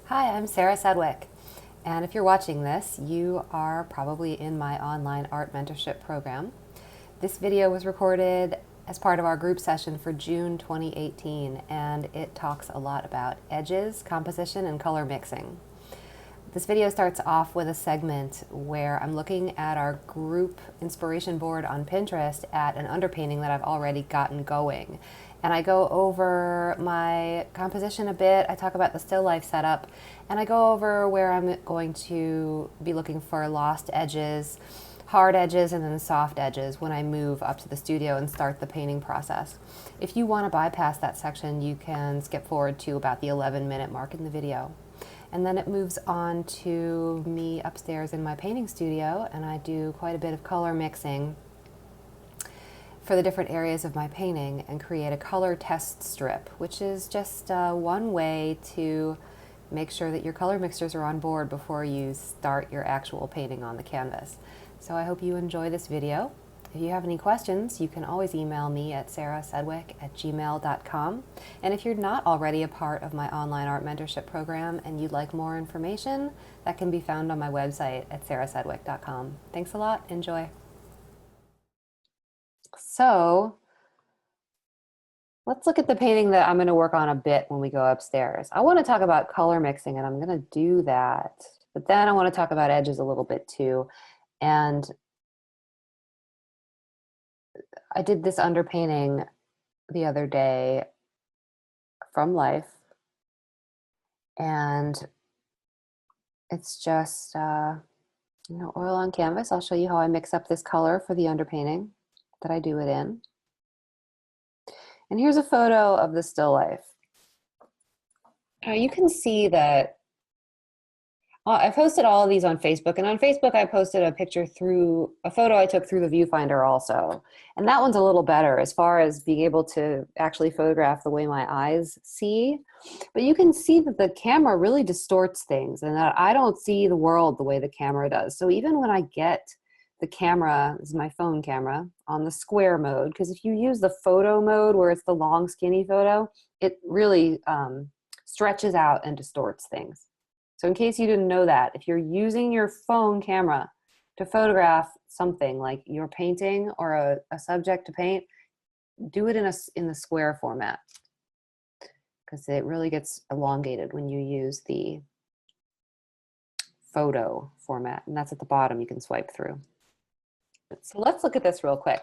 Hi, I'm Sarah Sedwick, and if you're watching this, you are probably in my online art mentorship program. This video was recorded as part of our group session for June 2018, and it talks a lot about edges, composition, and color mixing. This video starts off with a segment where I'm looking at our group inspiration board on Pinterest at an underpainting that I've already gotten going. And I go over my composition a bit, I talk about the still life setup, and I go over where I'm going to be looking for lost edges, hard edges, and then soft edges when I move up to the studio and start the painting process. If you want to bypass that section, you can skip forward to about the 11-minute mark in the video. And then it moves on to me upstairs in my painting studio, and I do quite a bit of color mixing for the different areas of my painting and create a color test strip, which is just one way to make sure that your color mixtures are on board before you start your actual painting on the canvas. So I hope you enjoy this video. If you have any questions, you can always email me at sarahsedwick@gmail.com. And if you're not already a part of my online art mentorship program and you'd like more information, that can be found on my website at sarahsedwick.com. Thanks a lot. Enjoy. So let's look at the painting that I'm going to work on a bit when we go upstairs. I want to talk about color mixing, and I'm going to do that. But then I want to talk about edges a little bit too. And I did this underpainting the other day from life, and it's just oil on canvas. I'll show you how I mix up this color for the underpainting that I do it in. And here's a photo of the still life. You can see that I posted all of these on Facebook, and on Facebook I posted a photo I took through the viewfinder also. And that one's a little better as far as being able to actually photograph the way my eyes see. But you can see that the camera really distorts things and that I don't see the world the way the camera does. So even when I get the camera, this is my phone camera, on the square mode, because if you use the photo mode where it's the long skinny photo, it really stretches out and distorts things. So in case you didn't know that, if you're using your phone camera to photograph something like you're painting or a subject to paint, do it in the square format, because it really gets elongated when you use the photo format. And that's at the bottom, you can swipe through. So let's look at this real quick.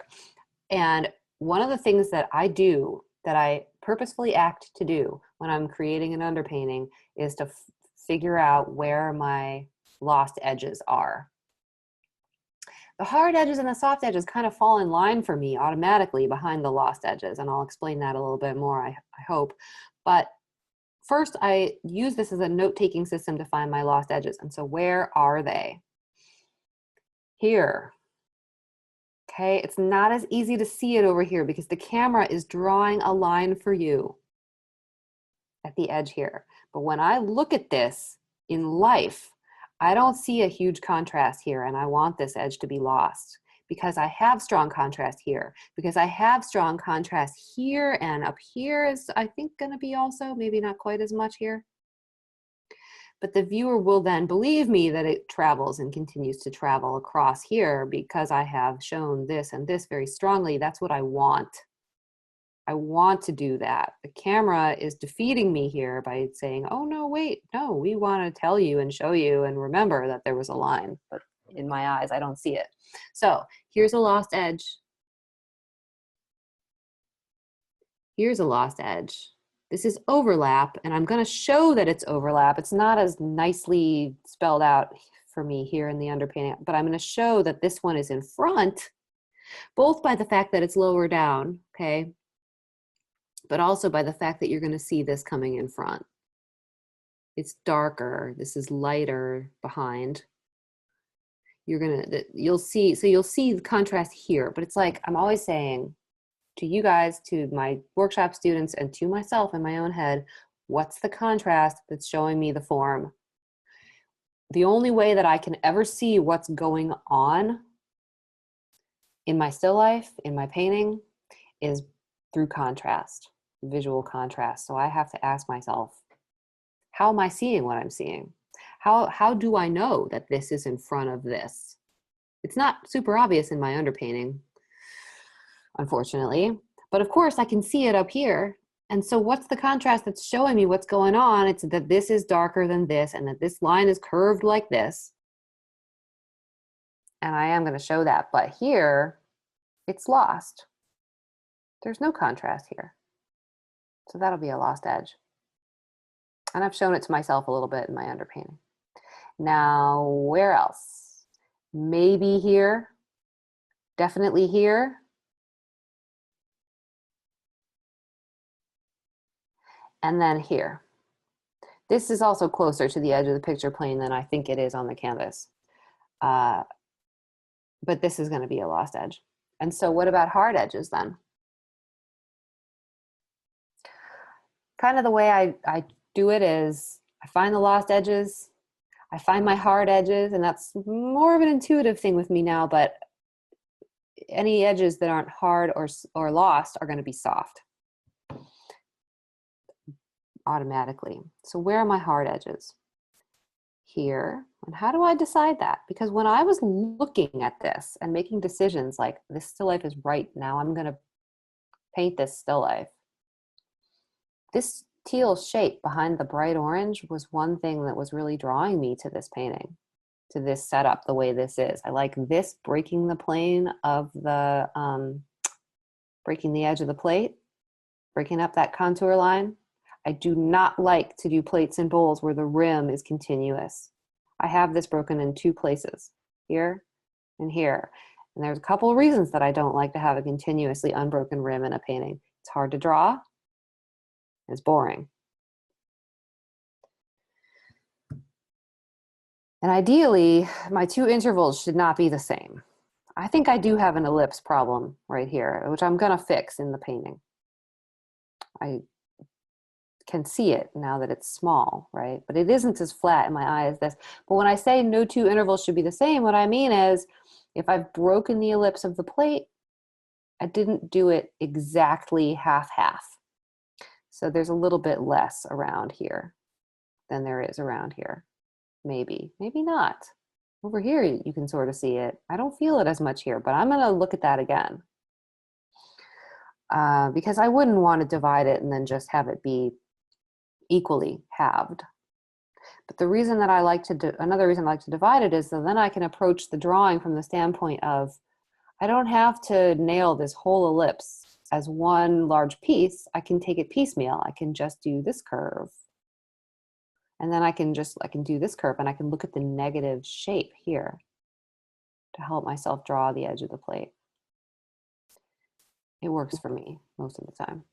And one of the things that I do, that I purposefully act to do when I'm creating an underpainting, is to figure out where my lost edges are. The hard edges and the soft edges kind of fall in line for me automatically behind the lost edges, and I'll explain that a little bit more, I hope. But first, I use this as a note-taking system to find my lost edges. And so where are they? Here. Okay, it's not as easy to see it over here because the camera is drawing a line for you at the edge here. But when I look at this in life, I don't see a huge contrast here, and I want this edge to be lost because I have strong contrast here, because I have strong contrast here, and up here is, I think, going to be also, maybe not quite as much here. But the viewer will then believe me that it travels and continues to travel across here because I have shown this and this very strongly. That's what I want. I want to do that. The camera is defeating me here by saying, oh no, wait, no, we want to tell you and show you and remember that there was a line, but in my eyes, I don't see it. So here's a lost edge. Here's a lost edge. This is overlap, and I'm going to show that it's overlap. It's not as nicely spelled out for me here in the underpainting, but I'm going to show that this one is in front, both by the fact that it's lower down, okay, but also by the fact that you're going to see this coming in front. It's darker. This is lighter behind. You'll see the contrast here, but it's like I'm always saying to you guys, to my workshop students, and to myself in my own head, what's the contrast that's showing me the form? The only way that I can ever see what's going on in my still life, in my painting, is through contrast, visual contrast. So I have to ask myself, How am I seeing what I'm seeing? How do I know that this is in front of this? It's not super obvious in my underpainting, unfortunately, but of course I can see it up here. And so what's the contrast that's showing me what's going on? It's that this is darker than this and that this line is curved like this. And I am going to show that, but here it's lost. There's no contrast here. So that'll be a lost edge. And I've shown it to myself a little bit in my underpainting. Now, where else? Maybe here, definitely here. And then here. This is also closer to the edge of the picture plane than I think it is on the canvas. But this is going to be a lost edge. And so what about hard edges then? Kind of the way I do it is I find the lost edges, I find my hard edges, and that's more of an intuitive thing with me now, but any edges that aren't hard or lost are going to be soft automatically. So where are my hard edges? Here. And how do I decide that? Because when I was looking at this and making decisions like this still life is right now, I'm going to paint this still life. This teal shape behind the bright orange was one thing that was really drawing me to this painting, to this setup the way this is. I like this breaking the plane of the, breaking the edge of the plate, breaking up that contour line. I do not like to do plates and bowls where the rim is continuous. I have this broken in two places, here and here. And there's a couple of reasons that I don't like to have a continuously unbroken rim in a painting. It's hard to draw. It's boring. And ideally, my two intervals should not be the same. I think I do have an ellipse problem right here, which I'm gonna fix in the painting. I can see it now that it's small, right? But it isn't as flat in my eye as this. But when I say no two intervals should be the same, what I mean is if I've broken the ellipse of the plate, I didn't do it exactly half-half. So there's a little bit less around here than there is around here. Maybe, maybe not. Over here, you can sort of see it. I don't feel it as much here, but I'm gonna look at that again. Because I wouldn't want to divide it and then just have it be equally halved. But the reason that I like to another reason I like to divide it is that then I can approach the drawing from the standpoint of I don't have to nail this whole ellipse as one large piece. I can take it piecemeal. I can just do this curve. And then I can do this curve and I can look at the negative shape here to help myself draw the edge of the plate. It works for me most of the time.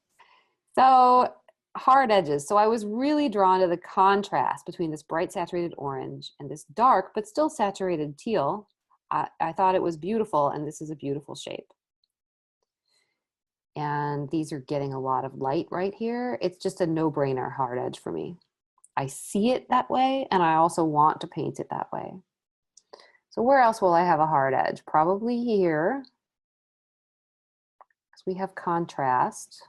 So hard edges. So I was really drawn to the contrast between this bright saturated orange and this dark but still saturated teal. I thought it was beautiful, and this is a beautiful shape. And these are getting a lot of light right here. It's just a no-brainer hard edge for me. I see it that way, and I also want to paint it that way. So where else will I have a hard edge? Probably here, because we have contrast.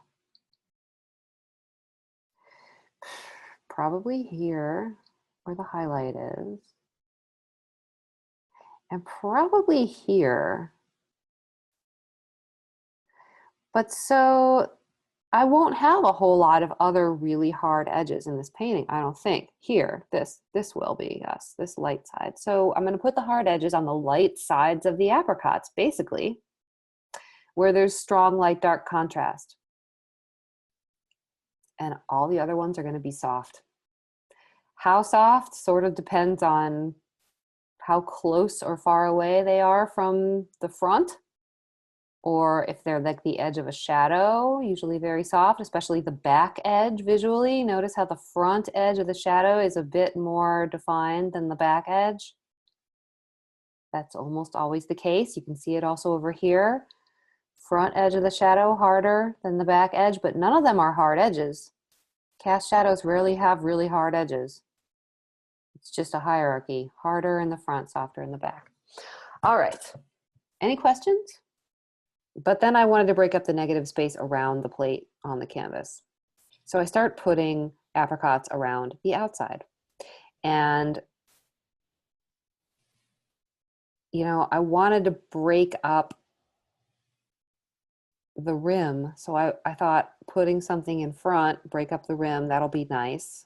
Probably here, where the highlight is. And probably here. But so I won't have a whole lot of other really hard edges in this painting, I don't think. Here, this will be, yes, this light side. So I'm going to put the hard edges on the light sides of the apricots, basically, where there's strong light-dark contrast. And all the other ones are going to be soft. How soft sort of depends on how close or far away they are from the front, or if they're like the edge of a shadow, usually very soft, especially the back edge visually. Notice how the front edge of the shadow is a bit more defined than the back edge. That's almost always the case. You can see it also over here. Front edge of the shadow harder than the back edge, but none of them are hard edges. Cast shadows rarely have really hard edges. It's just a hierarchy, harder in the front, softer in the back. All right, any questions? But then I wanted to break up the negative space around the plate on the canvas. So I start putting apricots around the outside. And, you know, I wanted to break up the rim. So I thought putting something in front, break up the rim, that'll be nice.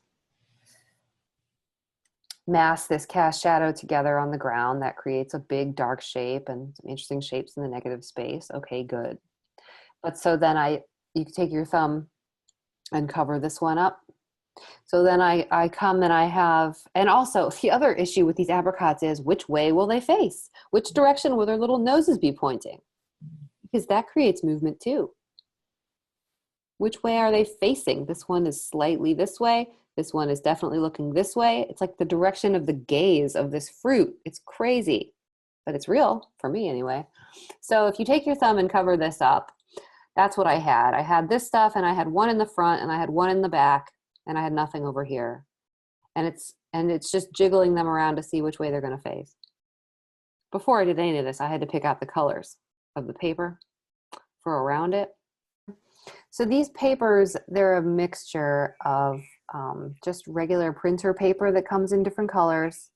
Mask this cast shadow together on the ground. That creates a big dark shape and some interesting shapes in the negative space. Okay, good. But so then you can take your thumb and cover this one up. So then I come and I have, and also the other issue with these apricots is which way will they face? Which direction will their little noses be pointing? Because that creates movement too. Which way are they facing? This one is slightly this way. This one is definitely looking this way. It's like the direction of the gaze of this fruit. It's crazy, but it's real for me anyway. So if you take your thumb and cover this up, that's what I had. I had this stuff and I had one in the front and I had one in the back and I had nothing over here. And it's just jiggling them around to see which way they're going to face. Before I did any of this, I had to pick out the colors of the paper for around it. So these papers, they're a mixture of just regular printer paper that comes in different colors.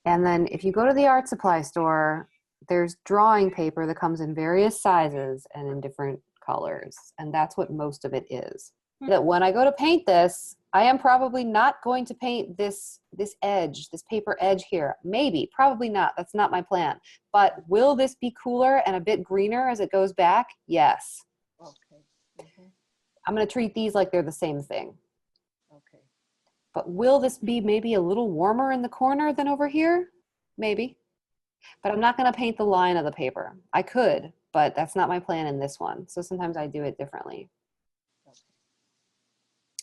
And then if you go to the art supply store, there's drawing paper that comes in various sizes and in different colors. And that's what most of it is. That when I go to paint this, I am probably not going to paint this edge, this paper edge here. Maybe, probably not. That's not my plan. But will this be cooler and a bit greener as it goes back? Yes. Okay. Mm-hmm. I'm going to treat these like they're the same thing. Okay. But will this be maybe a little warmer in the corner than over here? Maybe. But I'm not going to paint the line of the paper. I could, but that's not my plan in this one. So sometimes I do it differently. Okay.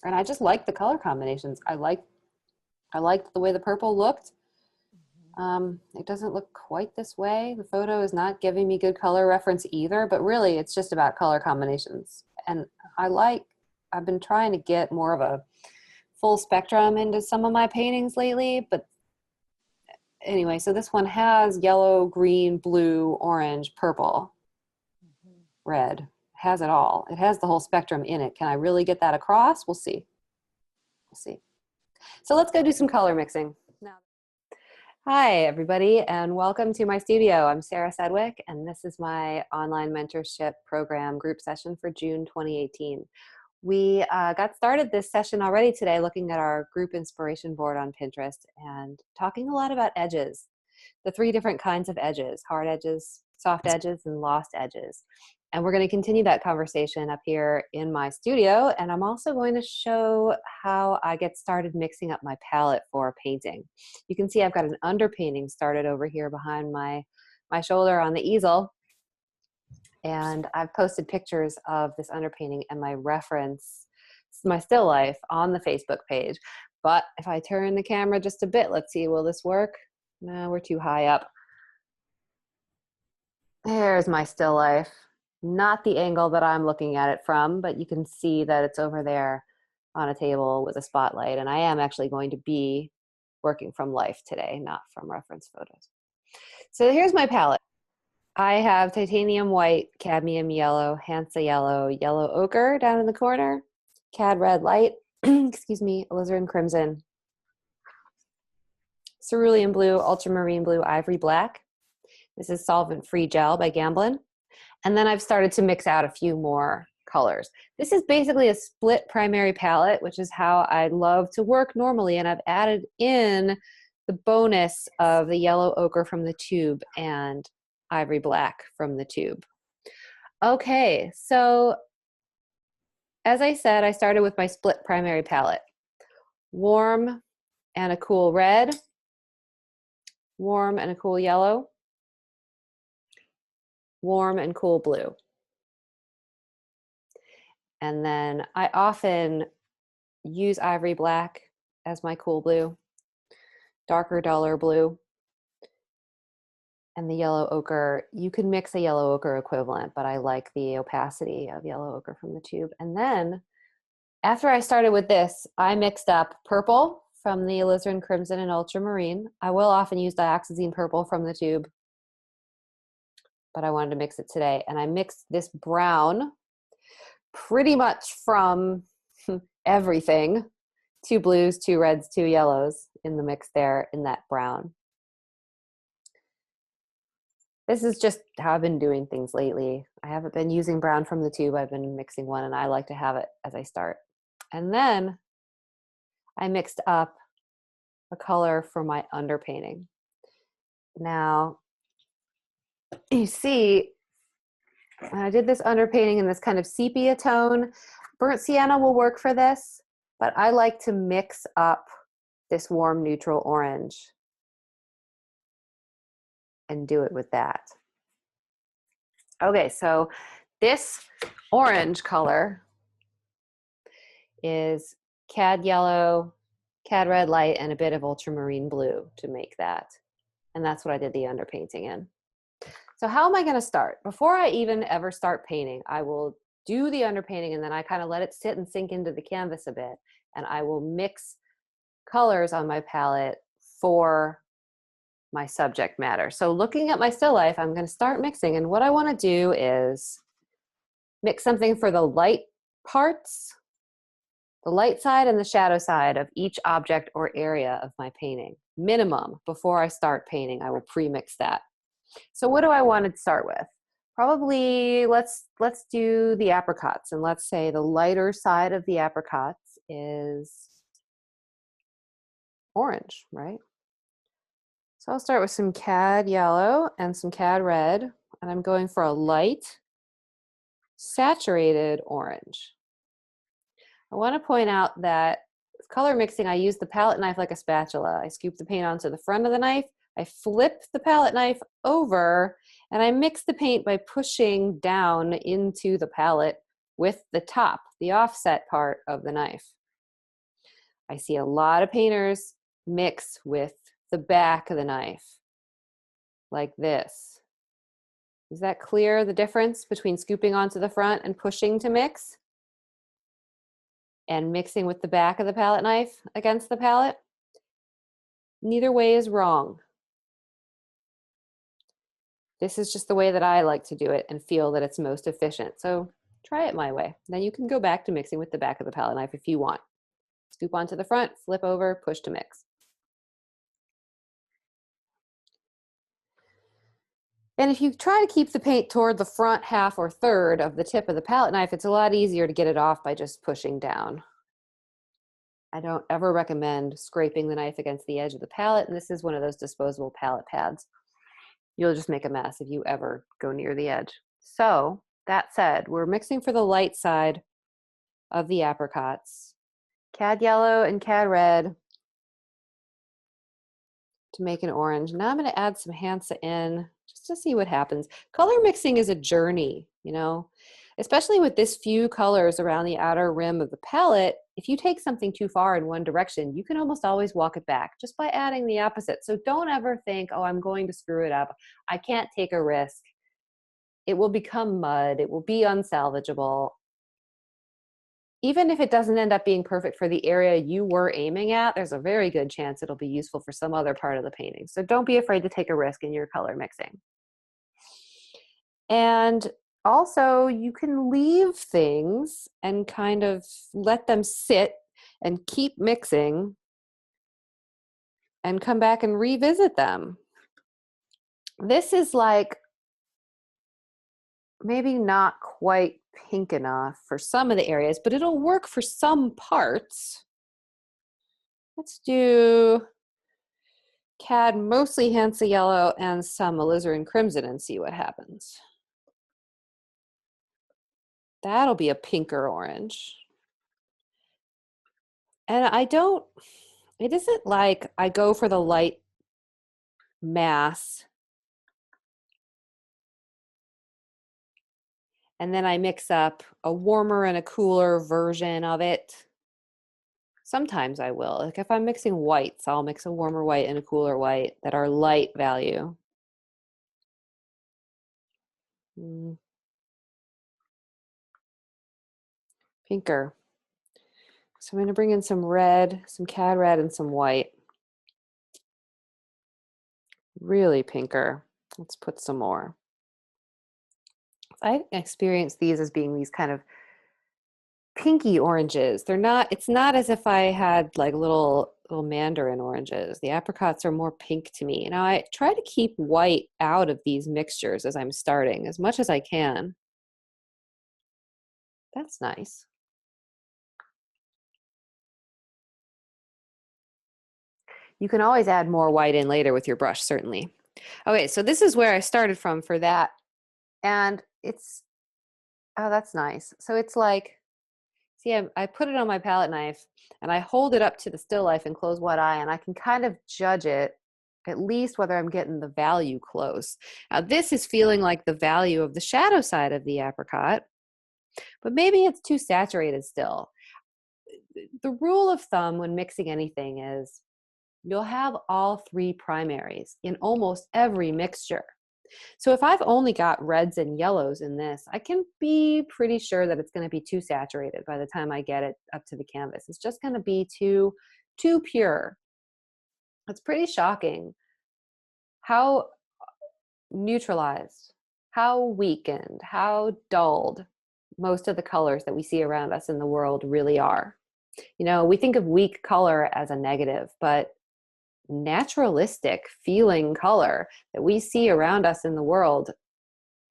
And I just like the color combinations. I liked the way the purple looked. It doesn't look quite this way. The photo is not giving me good color reference either, but really it's just about color combinations. And I've been trying to get more of a full spectrum into some of my paintings lately, but anyway, so this one has yellow, green, blue, orange, purple, red. It has it all. It has the whole spectrum in it. Can I really get that across? We'll see. We'll see. So let's go do some color mixing. Now, hi, everybody, and welcome to my studio. I'm Sarah Sedwick, and this is my online mentorship program group session for June 2018. We got started this session already today looking at our group inspiration board on Pinterest and talking a lot about edges, the 3 different kinds of edges, hard edges, soft edges, and lost edges. And we're going to continue that conversation up here in my studio. And I'm also going to show how I get started mixing up my palette for painting. You can see I've got an underpainting started over here behind my shoulder on the easel. And I've posted pictures of this underpainting and my reference, my still life, on the Facebook page. But if I turn the camera just a bit, let's see, will this work? No, we're too high up. There's my still life. Not the angle that I'm looking at it from, but you can see that it's over there on a table with a spotlight. And I am actually going to be working from life today, not from reference photos. So here's my palette. I have titanium white, cadmium yellow, Hansa yellow, yellow ochre down in the corner, cad red light, excuse me, alizarin crimson, cerulean blue, ultramarine blue, ivory black. This is solvent-free gel by Gamblin. And then I've started to mix out a few more colors. This is basically a split primary palette, which is how I love to work normally. And I've added in the bonus of the yellow ochre from the tube and ivory black from the tube. Okay, so as I said, I started with my split primary palette. Warm and a cool red, warm and a cool yellow, warm and cool blue. And then I often use ivory black as my cool blue, darker, duller blue, and the yellow ochre. You can mix a yellow ochre equivalent, but I like the opacity of yellow ochre from the tube. And then after I started with this, I mixed up purple from the alizarin crimson and ultramarine. I will often use dioxazine purple from the tube, but I wanted to mix it today. And I mixed this brown pretty much from everything. 2 blues, 2 reds, 2 yellows in the mix there in that brown. This is just how I've been doing things lately. I haven't been using brown from the tube. I've been mixing one, and I like to have it as I start. And then I mixed up a color for my underpainting. Now, you see, when I did this underpainting in this kind of sepia tone, burnt sienna will work for this, but I like to mix up this warm neutral orange and do it with that. Okay, so this orange color is cad yellow, cad red light, and a bit of ultramarine blue to make that. And that's what I did the underpainting in. So how am I going to start? Before I even ever start painting, I will do the underpainting, and then I kind of let it sit and sink into the canvas a bit. And I will mix colors on my palette for my subject matter. So looking at my still life, I'm going to start mixing. And what I want to do is mix something for the light parts, the light side and the shadow side of each object or area of my painting. Minimum, before I start painting, I will pre-mix that. So what do I want to start with? Probably let's do the apricots, and let's say the lighter side of the apricots is orange, right? So I'll start with some cad yellow and some cad red, and I'm going for a light saturated orange. I want to point out that with color mixing, I use the palette knife like a spatula. I scoop the paint onto the front of the knife, I flip the palette knife over, and I mix the paint by pushing down into the palette with the top, the offset part of the knife. I see a lot of painters mix with the back of the knife, like this. Is that clear, the difference between scooping onto the front and pushing to mix? And mixing with the back of the palette knife against the palette? Neither way is wrong. This is just the way that I like to do it and feel that it's most efficient. So try it my way. Then you can go back to mixing with the back of the palette knife if you want. Scoop onto the front, flip over, push to mix. And if you try to keep the paint toward the front half or third of the tip of the palette knife, it's a lot easier to get it off by just pushing down. I don't ever recommend scraping the knife against the edge of the palette, and this is one of those disposable palette pads. You'll just make a mess if you ever go near the edge. So that said, we're mixing for the light side of the apricots. Cad yellow and cad red to make an orange. Now I'm going to add some Hansa in just to see what happens. Color mixing is a journey, you know, especially with this few colors around the outer rim of the palette. If you take something too far in one direction, you can almost always walk it back just by adding the opposite. So don't ever think, oh, I'm going to screw it up. I can't take a risk. It will become mud. It will be unsalvageable. Even if it doesn't end up being perfect for the area you were aiming at, there's a very good chance it'll be useful for some other part of the painting. So don't be afraid to take a risk in your color mixing. And also, you can leave things and kind of let them sit and keep mixing and come back and revisit them. This is like maybe not quite pink enough for some of the areas, but it'll work for some parts. Let's do cad, mostly Hansa yellow and some alizarin crimson, and see what happens. That'll be a pinker orange. And it isn't like I go for the light mass and then I mix up a warmer and a cooler version of it. Sometimes I will. Like if I'm mixing whites, I'll mix a warmer white and a cooler white that are light value. Pinker. So I'm going to bring in some red, some cad red, and some white. Really pinker. Let's put some more. I experience these as being these kind of pinky oranges. They're not, it's not as if I had like little mandarin oranges. The apricots are more pink to me. Now I try to keep white out of these mixtures as I'm starting as much as I can. That's nice. You can always add more white in later with your brush, certainly. Okay, so this is where I started from for that. And it's, oh, that's nice. So it's like, see, I put it on my palette knife and I hold it up to the still life and close one eye, and I can kind of judge it, at least whether I'm getting the value close. Now, this is feeling like the value of the shadow side of the apricot, but maybe it's too saturated still. The rule of thumb when mixing anything is you'll have all three primaries in almost every mixture. So if I've only got reds and yellows in this, I can be pretty sure that it's going to be too saturated by the time I get it up to the canvas. It's just going to be too pure. It's pretty shocking how neutralized, how weakened, how dulled most of the colors that we see around us in the world really are. You know, we think of weak color as a negative, but naturalistic feeling color that we see around us in the world,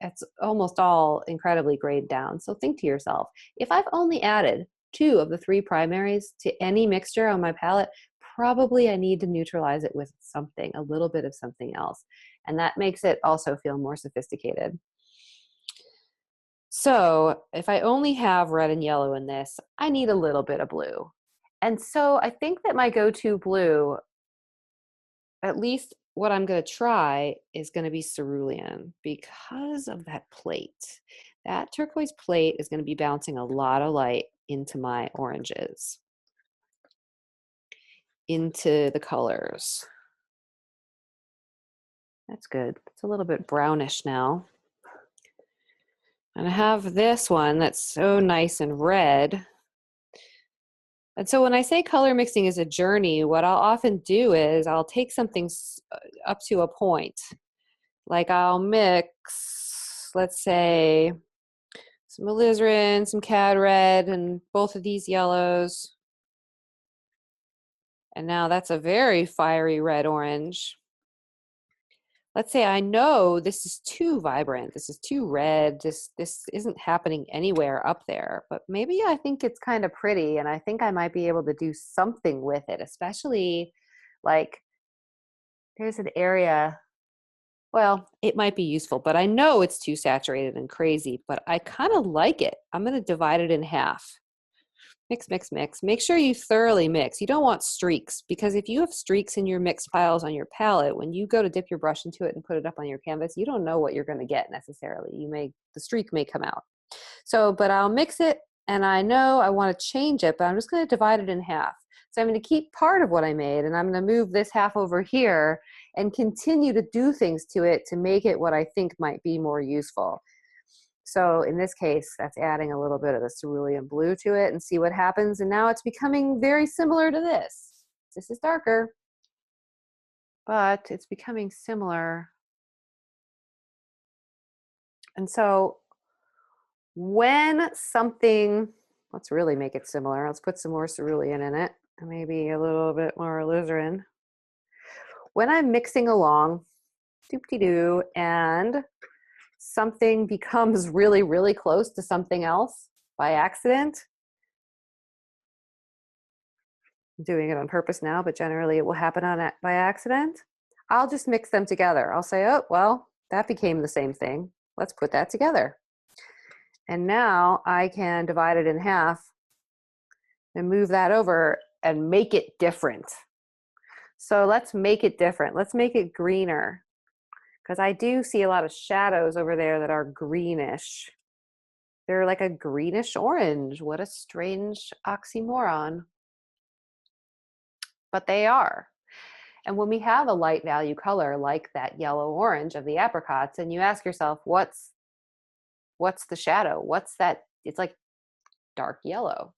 it's almost all incredibly grayed down. So think to yourself, if I've only added 2 of the 3 primaries to any mixture on my palette, probably I need to neutralize it with something, a little bit of something else. And that makes it also feel more sophisticated. So if I only have red and yellow in this, I need a little bit of blue. And so I think that my go-to blue, at least what I'm going to try, is going to be cerulean because of that plate. That turquoise plate is going to be bouncing a lot of light into my oranges, into the colors. That's good. It's a little bit brownish now. And I have this one that's so nice and red. And so when I say color mixing is a journey, what I'll often do is I'll take something up to a point. Like I'll mix, let's say, some alizarin, some cad red, and both of these yellows. And now that's a very fiery red orange. Let's say I know this is too vibrant, this is too red, this isn't happening anywhere up there, but maybe I think it's kind of pretty and I think I might be able to do something with it, especially like there's an area, well, it might be useful, but I know it's too saturated and crazy, but I kind of like it. I'm going to divide it in half. Mix, mix, mix. Make sure you thoroughly mix. You don't want streaks, because if you have streaks in your mix piles on your palette, when you go to dip your brush into it and put it up on your canvas, you don't know what you're going to get necessarily. The streak may come out. So, but I'll mix it, and I know I want to change it, but I'm just going to divide it in half. So I'm going to keep part of what I made, and I'm going to move this half over here and continue to do things to it to make it what I think might be more useful. So in this case, that's adding a little bit of the cerulean blue to it and see what happens. And now it's becoming very similar to this. This is darker, but it's becoming similar. And so when something, let's really make it similar. Let's put some more cerulean in it and maybe a little bit more alizarin. When I'm mixing along, doop-de-doo, and something becomes really, really close to something else by accident. I'm doing it on purpose now, but generally it will happen by accident. I'll just mix them together. I'll say, oh, well, that became the same thing. Let's put that together. And now I can divide it in half and move that over and make it different. So let's make it different. Let's make it greener, because I do see a lot of shadows over there that are greenish. They're like a greenish orange. What a strange oxymoron. But they are. And when we have a light value color like that yellow orange of the apricots, and you ask yourself, what's the shadow? What's that? It's like dark yellow.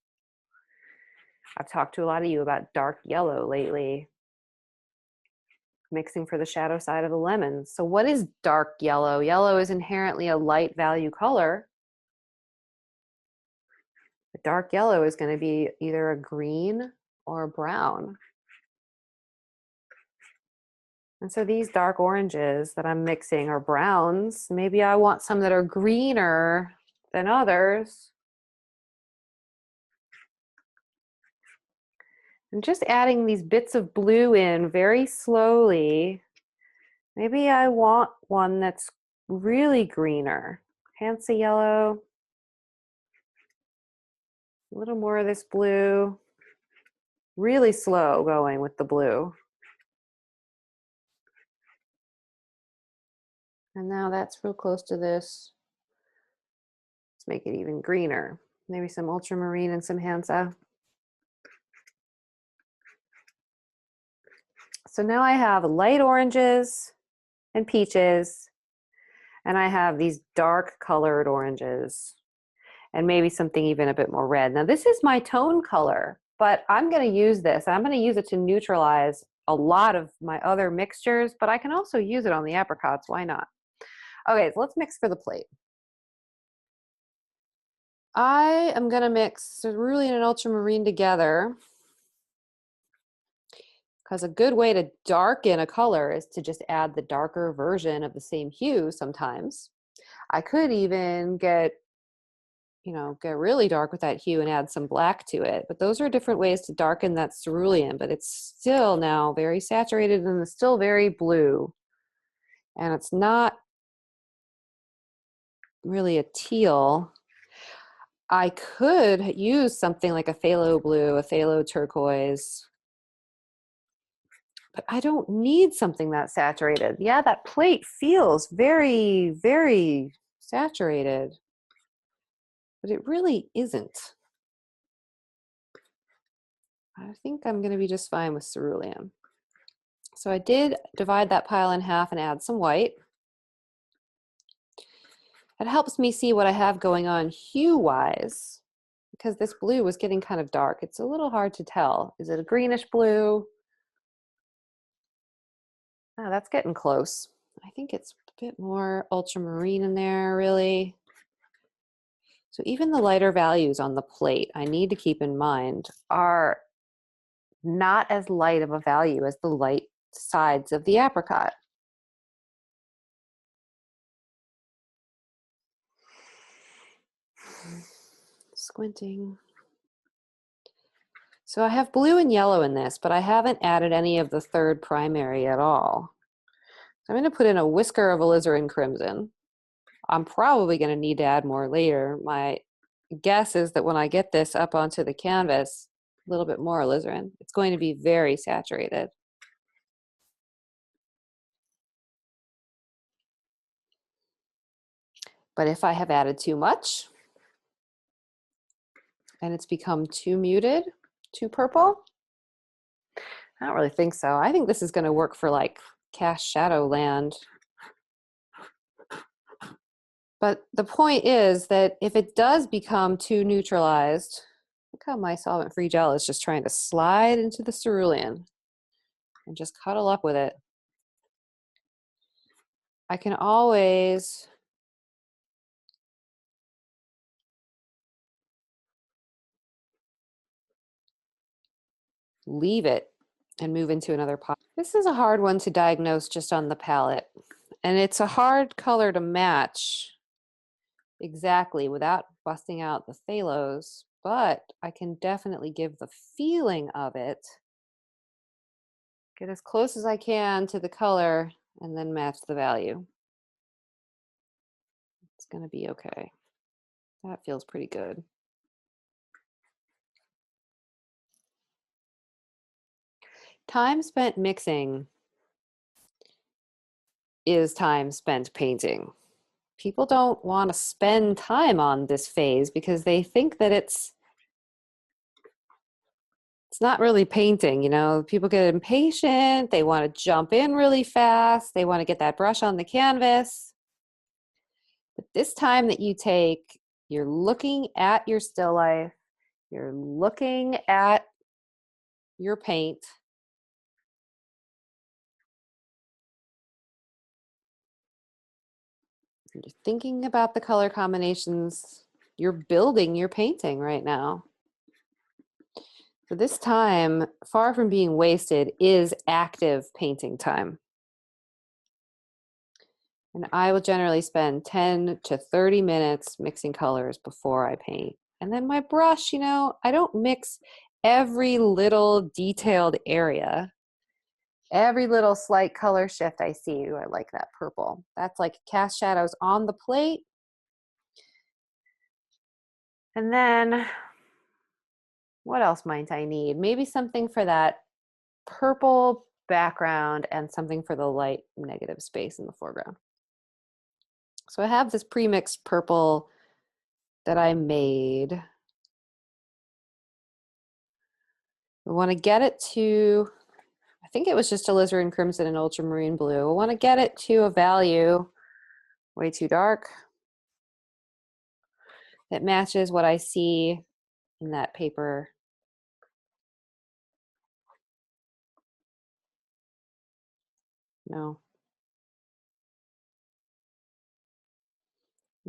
I've talked to a lot of you about dark yellow lately, mixing for the shadow side of the lemon. So what is dark yellow? Yellow is inherently a light value color. The dark yellow is going to be either a green or a brown. And so these dark oranges that I'm mixing are browns. Maybe I want some that are greener than others. And just adding these bits of blue in very slowly. Maybe I want one that's really greener. Fancy yellow. A little more of this blue. Really slow going with the blue. And now that's real close to this. Let's make it even greener. Maybe some ultramarine and some Hansa. So now I have light oranges and peaches, and I have these dark colored oranges, and maybe something even a bit more red. Now this is my tone color, but I'm going to use this. I'm going to use it to neutralize a lot of my other mixtures, but I can also use it on the apricots. Why not? Okay, so let's mix for the plate. I am going to mix cerulean and ultramarine together, because a good way to darken a color is to just add the darker version of the same hue sometimes. I could even get really dark with that hue and add some black to it. But those are different ways to darken that cerulean, but it's still now very saturated and it's still very blue. And it's not really a teal. I could use something like a phthalo blue, a phthalo turquoise, but I don't need something that saturated. Yeah, that plate feels very, very saturated, but it really isn't. I think I'm going to be just fine with cerulean. So I did divide that pile in half and add some white. It helps me see what I have going on hue-wise, because this blue was getting kind of dark. It's a little hard to tell. Is it a greenish blue? Oh, that's getting close. I think it's a bit more ultramarine in there, really. So even the lighter values on the plate, I need to keep in mind, are not as light of a value as the light sides of the apricot. Squinting. So I have blue and yellow in this, but I haven't added any of the third primary at all. So I'm going to put in a whisker of alizarin crimson. I'm probably going to need to add more later. My guess is that when I get this up onto the canvas, a little bit more alizarin, it's going to be very saturated. But if I have added too much and it's become too muted, too purple, I don't really think so. I think this is going to work for like cast shadow land. But the point is that if it does become too neutralized, look how my solvent-free gel is just trying to slide into the cerulean and just cuddle up with it. I can always leave it and move into another pot. This is a hard one to diagnose just on the palette. And it's a hard color to match exactly without busting out the phthalos, but I can definitely give the feeling of it. Get as close as I can to the color and then match the value. It's going to be okay. That feels pretty good. Time spent mixing is time spent painting. People don't want to spend time on this phase because they think that it's not really painting, you know. People get impatient, they want to jump in really fast, they want to get that brush on the canvas. But this time that you take, you're looking at your still life, you're looking at your paint, you're thinking about the color combinations You're building your painting right now. So this time, far from being wasted, is active painting time. And I will generally spend 10 to 30 minutes mixing colors before I paint. And then my brush, I don't mix every little detailed area. Every little slight color shift I see. Ooh, I like that purple. That's like cast shadows on the plate. And then what else might I need? Maybe something for that purple background and something for the light negative space in the foreground. So I have this pre-mixed purple that I made. We want to get it to, I think it was just alizarin crimson and ultramarine blue. We want to get it to a value way too dark that matches what I see in that paper. No.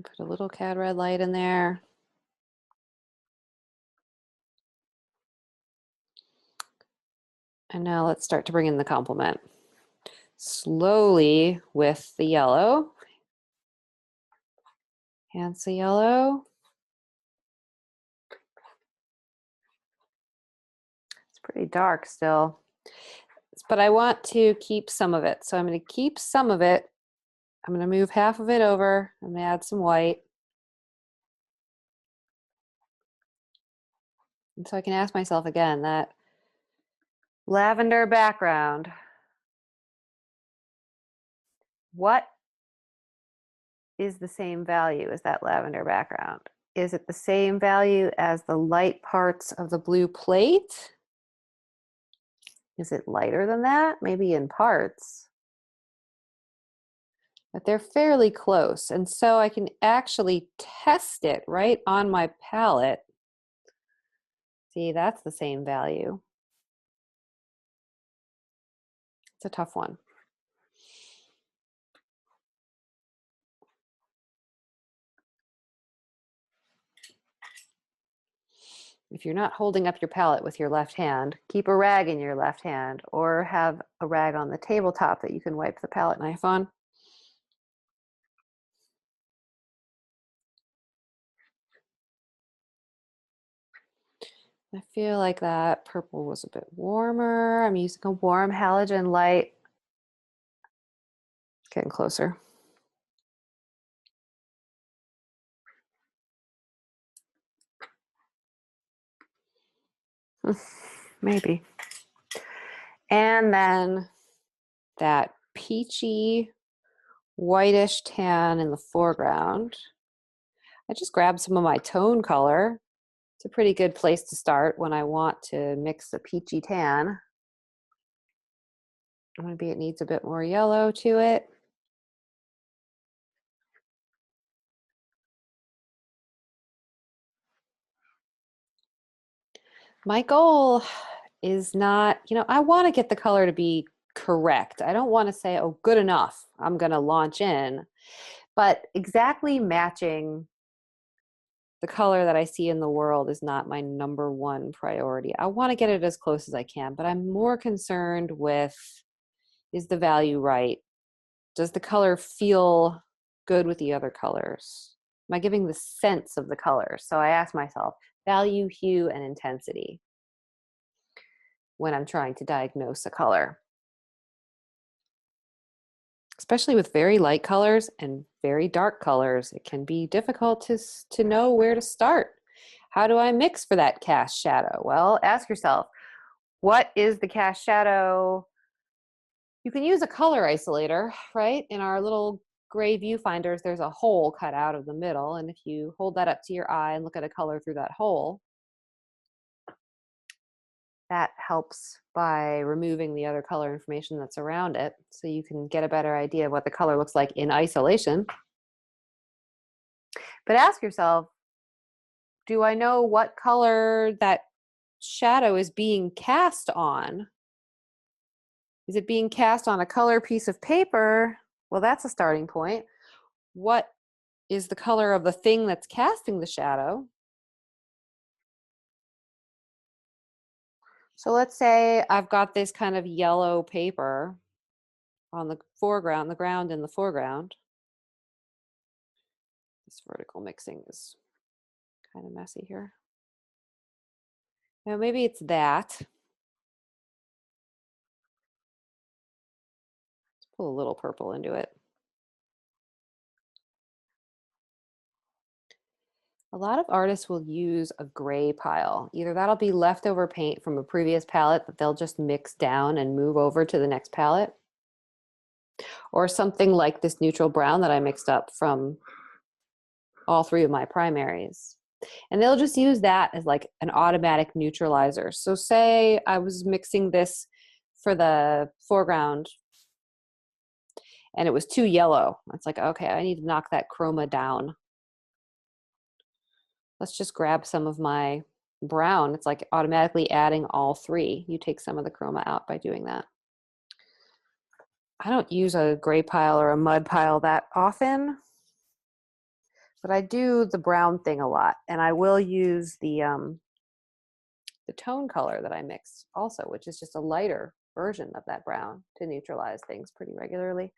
Put a little cad red light in there. And now let's start to bring in the complement. Slowly with the yellow. Hansa yellow. It's pretty dark still, but I want to keep some of it. So I'm going to keep some of it. I'm going to move half of it over. I'm going to add some white. And so I can ask myself again, that lavender background, what is the same value as that lavender background? Is it the same value as the light parts of the blue plate? Is it lighter than that? Maybe in parts. But they're fairly close. And so I can actually test it right on my palette. See, that's the same value. It's a tough one. If you're not holding up your palette with your left hand, keep a rag in your left hand or have a rag on the tabletop that you can wipe the palette knife on. I feel like that purple was a bit warmer. I'm using a warm halogen light. Getting closer. Maybe. And then that peachy whitish tan in the foreground. I just grabbed some of my tone color. It's a pretty good place to start when I want to mix a peachy tan. Maybe it needs a bit more yellow to it. My goal is not, I want to get the color to be correct. I don't want to say, oh, good enough, I'm going to launch in. But exactly matching the color that I see in the world is not my number one priority. I want to get it as close as I can, but I'm more concerned with, is the value right? Does the color feel good with the other colors? Am I giving the sense of the color? So I ask myself, value, hue, and intensity when I'm trying to diagnose a color. Especially with very light colors and very dark colors, it can be difficult to know where to start. How do I mix for that cast shadow? Well, ask yourself, what is the cast shadow? You can use a color isolator, right? In our little gray viewfinders, there's a hole cut out of the middle. And if you hold that up to your eye and look at a color through that hole, that helps by removing the other color information that's around it, so you can get a better idea of what the color looks like in isolation. But ask yourself, do I know what color that shadow is being cast on? Is it being cast on a color piece of paper? Well, that's a starting point. What is the color of the thing that's casting the shadow. So let's say I've got this kind of yellow paper on the foreground, the ground in the foreground. This vertical mixing is kind of messy here. Now maybe it's that. Let's put a little purple into it. A lot of artists will use a gray pile. Either that'll be leftover paint from a previous palette that they'll just mix down and move over to the next palette, or something like this neutral brown that I mixed up from all three of my primaries. And they'll just use that as like an automatic neutralizer. So say I was mixing this for the foreground and it was too yellow. It's like, okay, I need to knock that chroma down. Let's just grab some of my brown. It's like automatically adding all three. You take some of the chroma out by doing that. I don't use a gray pile or a mud pile that often, but I do the brown thing a lot. And I will use the tone color that I mixed also, which is just a lighter version of that brown to neutralize things pretty regularly.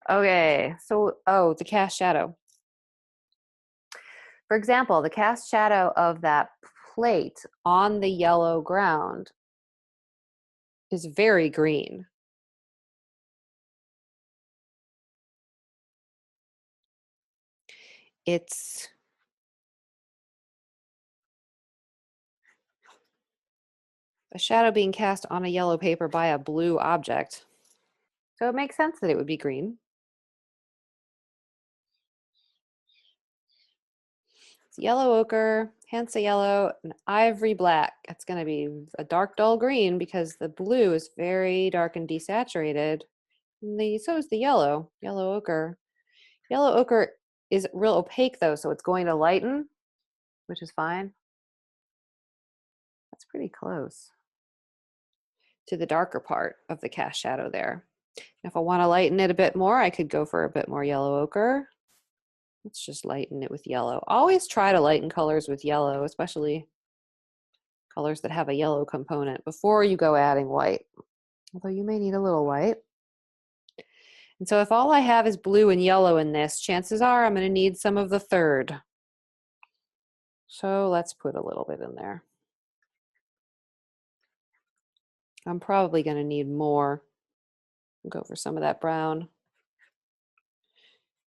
Okay, so, the cast shadow. For example, the cast shadow of that plate on the yellow ground is very green. It's a shadow being cast on a yellow paper by a blue object. So it makes sense that it would be green. It's yellow ochre, Hansa yellow, and ivory black. It's going to be a dark, dull green because the blue is very dark and desaturated. And so is the yellow ochre. Yellow ochre is real opaque though, so it's going to lighten, which is fine. That's pretty close to the darker part of the cast shadow there. If I want to lighten it a bit more, I could go for a bit more yellow ochre. Let's just lighten it with yellow. Always try to lighten colors with yellow, especially colors that have a yellow component before you go adding white, although you may need a little white. And so if all I have is blue and yellow in this, chances are I'm going to need some of the third. So let's put a little bit in there. I'm probably going to need more. I'll go for some of that brown.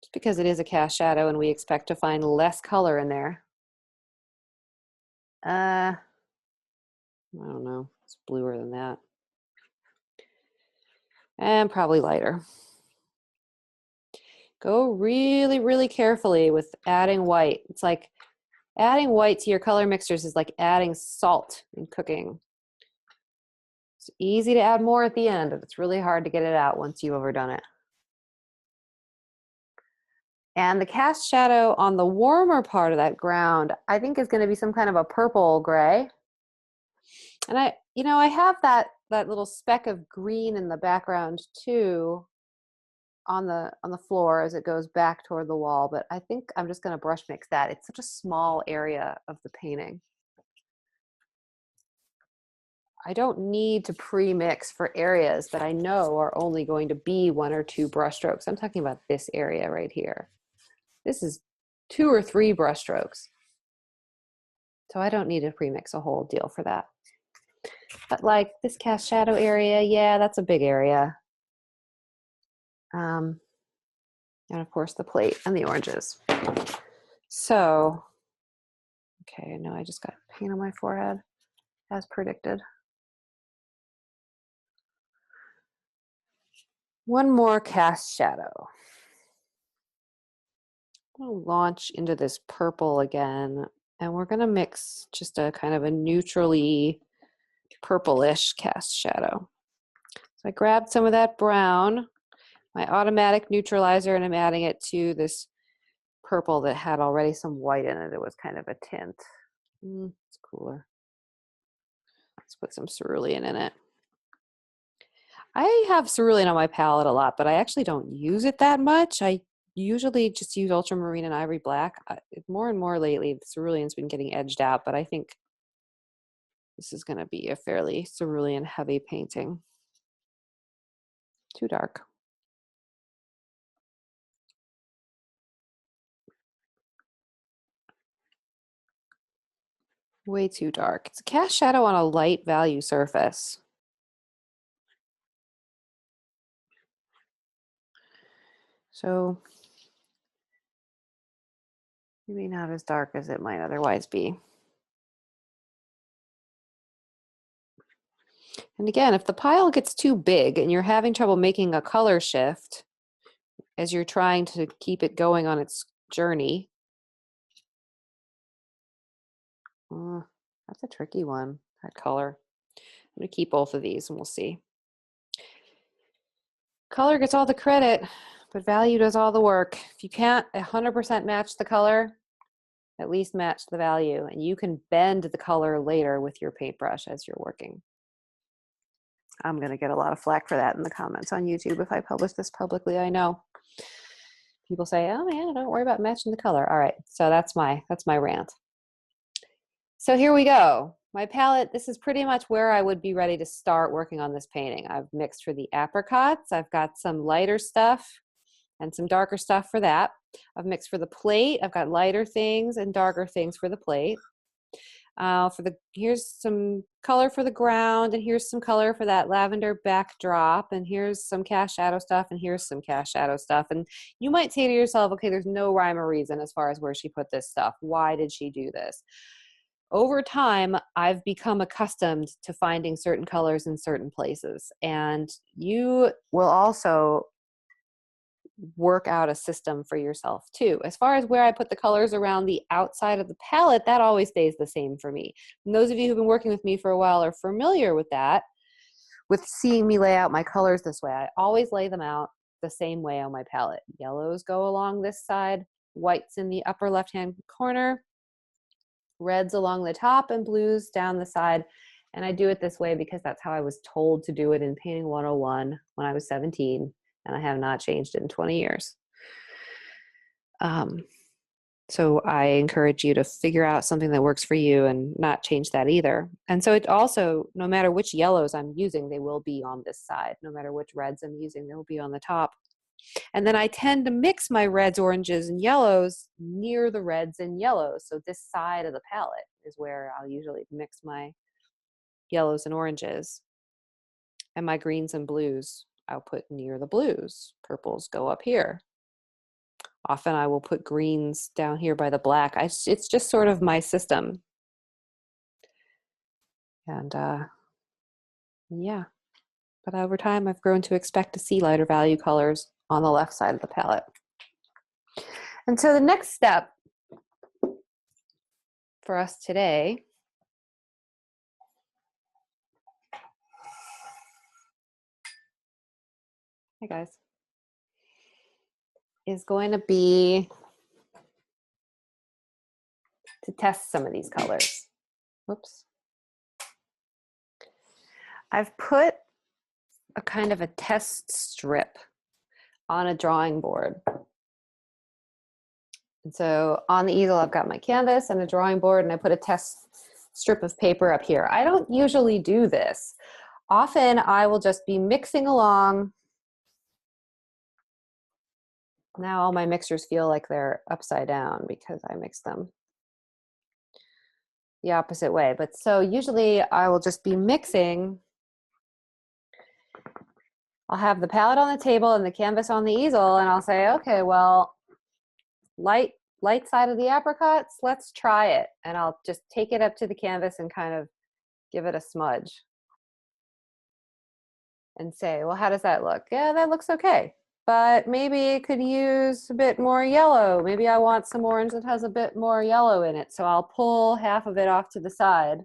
Just because it is a cast shadow and we expect to find less color in there. I don't know. It's bluer than that. And probably lighter. Go really, really carefully with adding white. It's like adding white to your color mixtures is like adding salt in cooking. It's easy to add more at the end, but it's really hard to get it out once you've overdone it. And the cast shadow on the warmer part of that ground, I think is going to be some kind of a purple gray. And I have that little speck of green in the background too on the floor as it goes back toward the wall, but I think I'm just going to brush mix that. It's such a small area of the painting. I don't need to pre-mix for areas that I know are only going to be 1 or 2 brush strokes. I'm talking about this area right here. This is 2 or 3 brush strokes. So I don't need to pre-mix a whole deal for that. But like this cast shadow area, yeah, that's a big area. And of course the plate and the oranges. So, okay, now I just got paint on my forehead as predicted. One more cast shadow. I'm going to launch into this purple again, and we're going to mix just a kind of a neutrally purplish cast shadow. So I grabbed some of that brown, my automatic neutralizer, and I'm adding it to this purple that had already some white in it. It was kind of a tint. It's cooler. Let's put some cerulean in it. I have cerulean on my palette a lot, but I actually don't use it that much. I usually just use ultramarine and ivory black. More and more lately, the cerulean's been getting edged out, but I think this is going to be a fairly cerulean heavy painting. Too dark. Way too dark. It's a cast shadow on a light value surface. So maybe not as dark as it might otherwise be. And again, if the pile gets too big and you're having trouble making a color shift as you're trying to keep it going on its journey, that's a tricky one, that color. I'm going to keep both of these and we'll see. Color gets all the credit, but value does all the work. If you can't 100% match the color, at least match the value, and you can bend the color later with your paintbrush as you're working. I'm going to get a lot of flack for that in the comments on YouTube if I publish this publicly, I know. People say, oh man, don't worry about matching the color. All right, so that's my rant. So here we go. My palette, this is pretty much where I would be ready to start working on this painting. I've mixed for the apricots. I've got some lighter stuff and some darker stuff for that. I've mixed for the plate. I've got lighter things and darker things for the plate. Here's some color for the ground, and here's some color for that lavender backdrop, and here's some cast shadow stuff, and here's some cast shadow stuff. And you might say to yourself, okay, there's no rhyme or reason as far as where she put this stuff. Why did she do this? Over time, I've become accustomed to finding certain colors in certain places, and you will also work out a system for yourself too. As far as where I put the colors around the outside of the palette, that always stays the same for me. And those of you who've been working with me for a while are familiar with that, with seeing me lay out my colors this way. I always lay them out the same way on my palette. Yellows go along this side, whites in the upper left-hand corner, reds along the top, and blues down the side. And I do it this way because that's how I was told to do it in Painting 101 when I was 17. And I have not changed it in 20 years. So I encourage you to figure out something that works for you and not change that either. And so it also, no matter which yellows I'm using, they will be on this side. No matter which reds I'm using, they'll be on the top. And then I tend to mix my reds, oranges, and yellows near the reds and yellows. So this side of the palette is where I'll usually mix my yellows and oranges. And my greens and blues I'll put near the blues. Purples go up here. Often I will put greens down here by the black. It's just sort of my system. And yeah, but over time I've grown to expect to see lighter value colors on the left side of the palette. And so the next step for us today Hi guys, is going to be to test some of these colors. Whoops. I've put a kind of a test strip on a drawing board. And so on the easel, I've got my canvas and a drawing board, and I put a test strip of paper up here. I don't usually do this. Often I will just be mixing along. Now all my mixtures feel like they're upside down because I mixed them the opposite way. But so usually I will just be mixing. I'll have the palette on the table and the canvas on the easel, and I'll say, okay, well, light side of the apricots, let's try it. And I'll just take it up to the canvas and kind of give it a smudge and say, well, how does that look? Yeah, that looks okay. But maybe it could use a bit more yellow. Maybe I want some orange that has a bit more yellow in it. So I'll pull half of it off to the side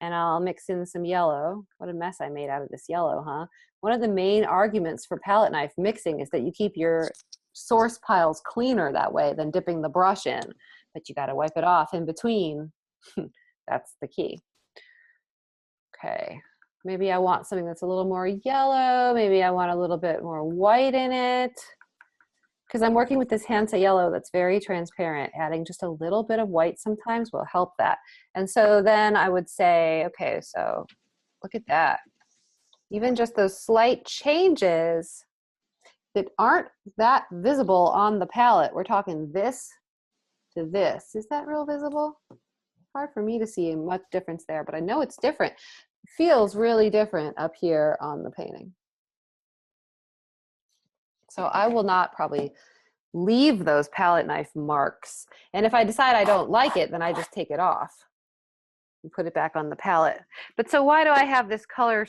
and I'll mix in some yellow. What a mess I made out of this yellow, huh? One of the main arguments for palette knife mixing is that you keep your source piles cleaner that way than dipping the brush in, but you got to wipe it off in between. That's the key. Okay. Maybe I want something that's a little more yellow. Maybe I want a little bit more white in it. because I'm working with this Hansa yellow that's very transparent. Adding just a little bit of white sometimes will help that. And so then I would say, okay, so look at that. Even just those slight changes that aren't that visible on the palette. We're talking this to this. Is that real visible? Hard for me to see much difference there, but I know it's different. It feels really different up here on the painting. So I will not probably leave those palette knife marks. And if I decide I don't like it, then I just take it off and put it back on the palette. But so why do I have this color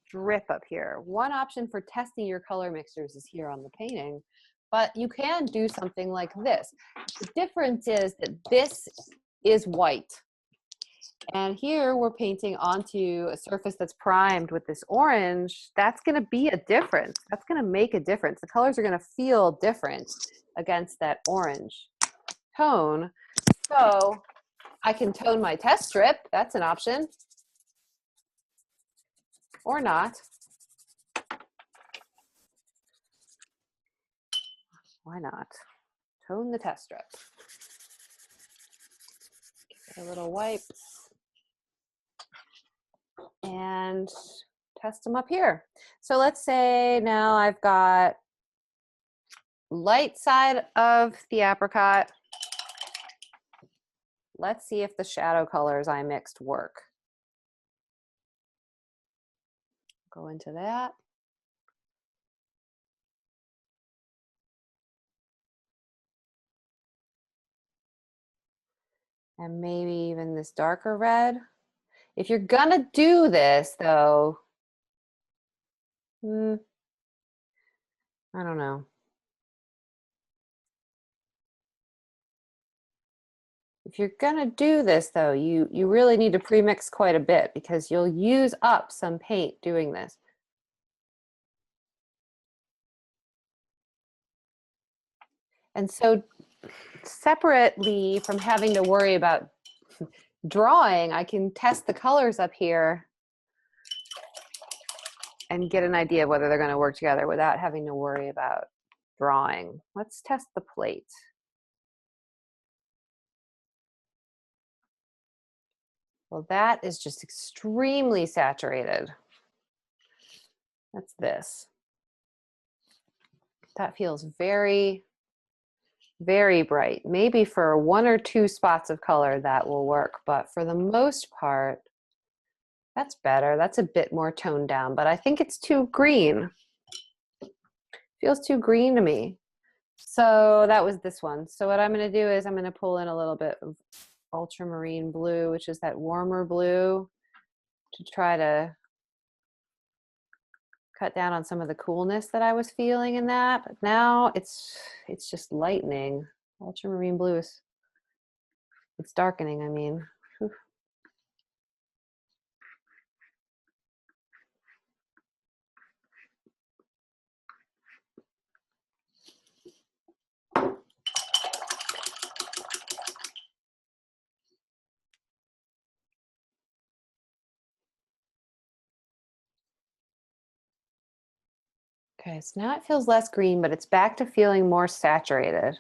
strip up here? One option for testing your color mixtures is here on the painting, but you can do something like this. The difference is that this is white. And here we're painting onto a surface that's primed with this orange. That's going to be a difference. That's going to make a difference. The colors are going to feel different against that orange tone. So I can tone my test strip. That's an option. Or not. Why not? Tone the test strip. Give it a little wipe. And test them up here. So let's say now I've got light side of the apricot. Let's see if the shadow colors I mixed work. Go into that. And maybe even this darker red. If you're gonna do this though, I don't know. If you're gonna do this though, you really need to pre-mix quite a bit because you'll use up some paint doing this. And so separately from having to worry about drawing, I can test the colors up here and get an idea of whether they're going to work together without having to worry about drawing. Let's test the plate. Well, that is just extremely saturated. That's this. That feels very, very bright. Maybe for one or two spots of color that will work, but for the most part, that's better. That's a bit more toned down, but I think it's too green. Feels too green to me. So that was this one. So what I'm going to do is I'm going to pull in a little bit of ultramarine blue, which is that warmer blue, to try to cut down on some of the coolness that I was feeling in that. But now it's just lightening. Ultramarine blue is, it's darkening, I mean. Whew. Okay, so now it feels less green, but it's back to feeling more saturated.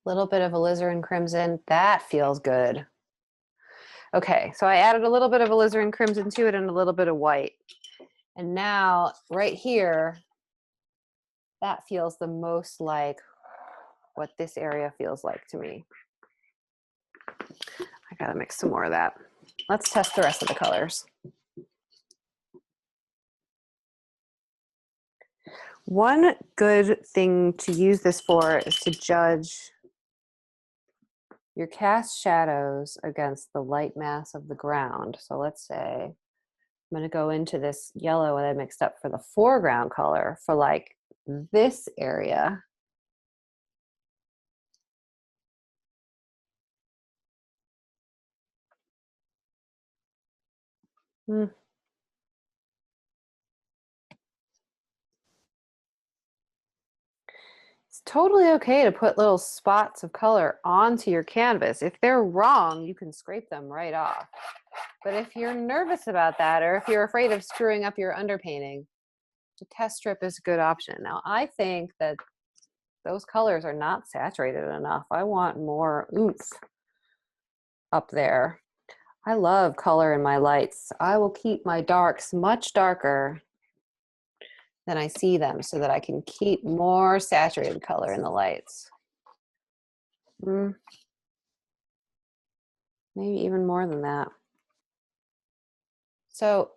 Little bit of alizarin crimson, that feels good. Okay, so I added a little bit of alizarin crimson to it and a little bit of white. And now right here, that feels the most like what this area feels like to me. I gotta mix some more of that. Let's test the rest of the colors. One good thing to use this for is to judge your cast shadows against the light mass of the ground. So let's say I'm gonna go into this yellow that I mixed up for the foreground color for like this area. totally okay to put little spots of color onto your canvas. If they're wrong, you can scrape them right off. But if you're nervous about that, or if you're afraid of screwing up your underpainting, the test strip is a good option. Now, I think that those colors are not saturated enough. I want more oomph up there. I love color in my lights. I will keep my darks much darker than I see them so that I can keep more saturated color in the lights. Maybe even more than that. So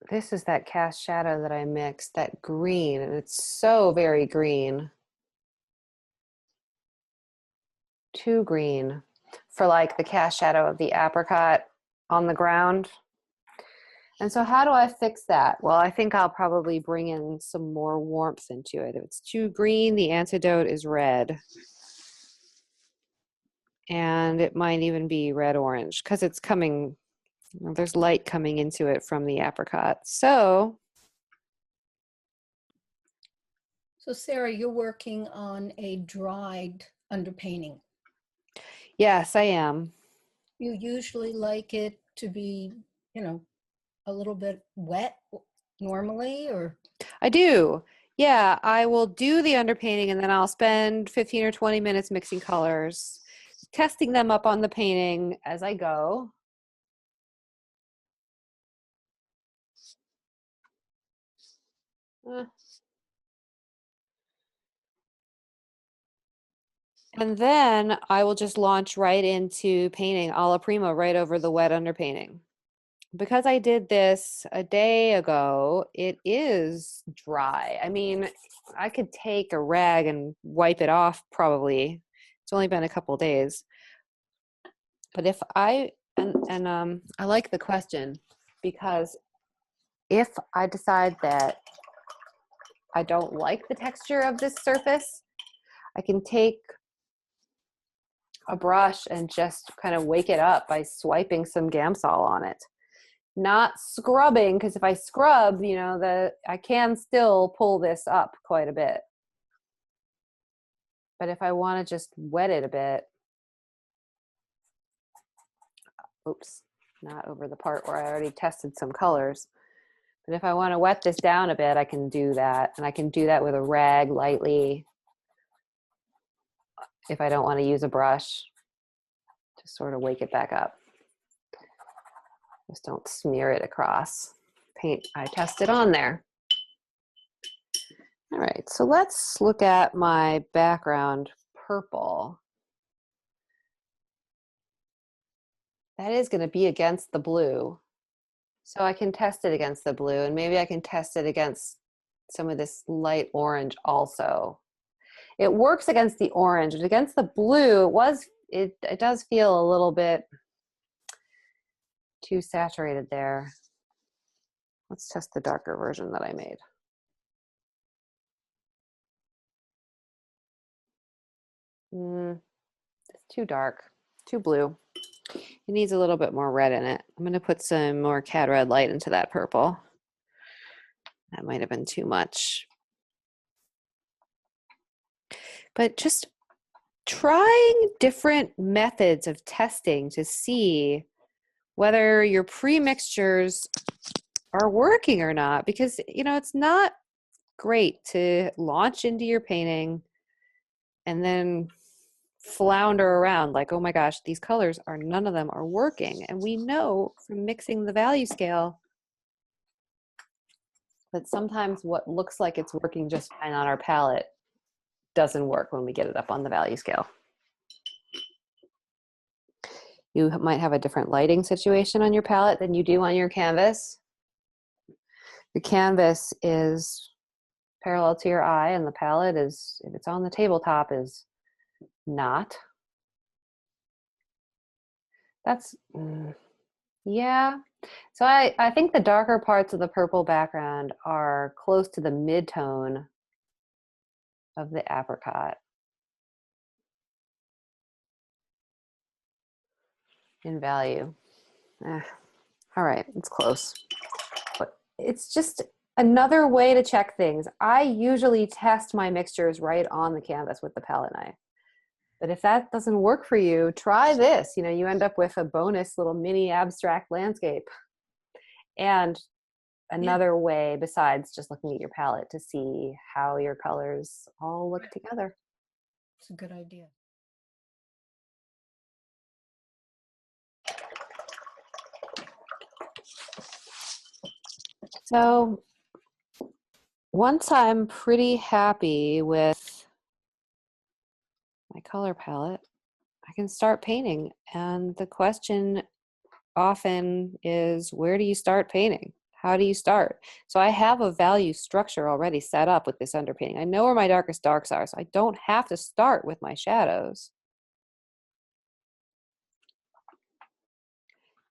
this is that cast shadow that I mixed, that green, and it's so very green. Too green for like the cast shadow of the apricot on the ground. And so how do I fix that? Well, I think I'll probably bring in some more warmth into it. If it's too green, the antidote is red. And it might even be red-orange because it's coming, there's light coming into it from the apricot. So Sarah, you're working on a dried underpainting. yes, I am. You usually like it to be, a little bit wet normally, or? I do. Yeah, I will do the underpainting and then I'll spend 15 or 20 minutes mixing colors, testing them up on the painting as I go. And then I will just launch right into painting alla prima right over the wet underpainting. Because I did this a day ago, it is dry. I mean, I could take a rag and wipe it off probably. It's only been a couple days. But if I, I like the question because if I decide that I don't like the texture of this surface, I can take a brush and just kind of wake it up by swiping some Gamsol on it. Not scrubbing, because if I scrub, I can still pull this up quite a bit. But if I want to just wet it a bit, oops, not over the part where I already tested some colors. But if I want to wet this down a bit, I can do that. And I can do that with a rag lightly if I don't want to use a brush to sort of wake it back up. Just don't smear it across. Paint, I tested on there. All right, so let's look at my background purple. That is going to be against the blue. So I can test it against the blue, and maybe I can test it against some of this light orange also. It works against the orange, but against the blue, it does feel a little bit too saturated there. Let's test the darker version that I made. It's too dark, too blue. It needs a little bit more red in it. I'm going to put some more cad red light into that purple. That might have been too much. But just trying different methods of testing to see whether your pre-mixtures are working or not, because it's not great to launch into your painting and then flounder around like, oh my gosh, these colors are, none of them are working. And we know from mixing the value scale that sometimes what looks like it's working just fine on our palette doesn't work when we get it up on the value scale. You might have a different lighting situation on your palette than you do on your canvas. The canvas is parallel to your eye, and the palette is, if it's on the tabletop, is not. That's, yeah. So I think the darker parts of the purple background are close to the mid-tone of the apricot in value. All right, it's close. But it's just, Another way to check things, I usually test my mixtures right on the canvas with the palette knife. But if that doesn't work for you, try this. You know, you end up with a bonus little mini abstract landscape. And another way besides just looking at your palette to see how your colors all look together. It's a good idea. So once I'm pretty happy with my color palette, I can start painting. And the question often is, where do you start painting? How do you start? So I have a value structure already set up with this underpainting. I know where my darkest darks are, so I don't have to start with my shadows,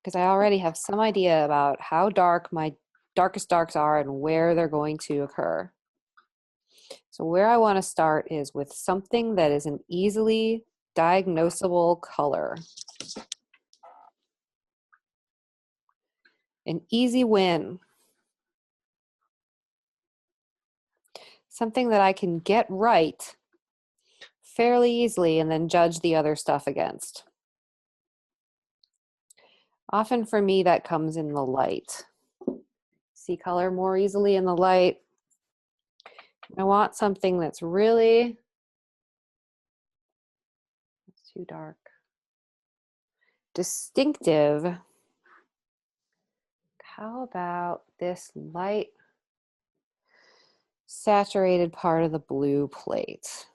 because I already have some idea about how dark my darkest darks are and where they're going to occur. So where I want to start is with something that is an easily diagnosable color. An easy win. Something that I can get right fairly easily and then judge the other stuff against. Often for me, that comes in the light. See color more easily in the light. I want something that's really, it's too dark, distinctive. How about this light saturated part of the blue plate?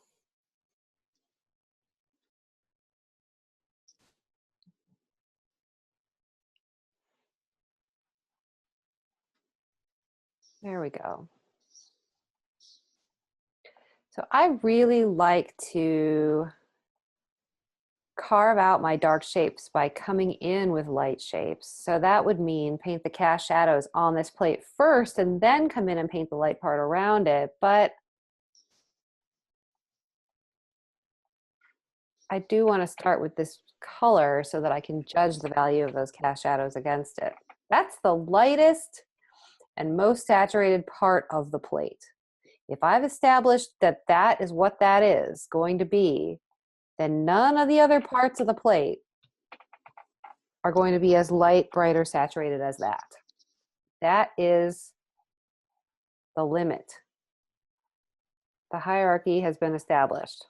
There we go. So I really like to carve out my dark shapes by coming in with light shapes. So that would mean paint the cast shadows on this plate first and then come in and paint the light part around it. But I do want to start with this color so that I can judge the value of those cast shadows against it. That's the lightest and most saturated part of the plate. If I've established that that is what that is going to be, then none of the other parts of the plate are going to be as light, bright, or saturated as that. That is the limit. The hierarchy has been established.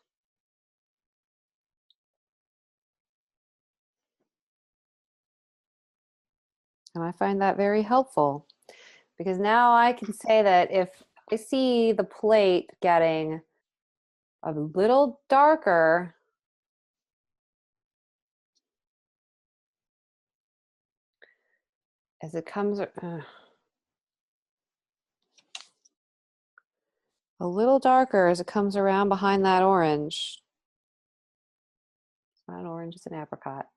And I find that very helpful, because now I can say that if I see the plate getting a little darker, as it comes, a little darker as it comes around behind that orange. It's not an orange, it's an apricot.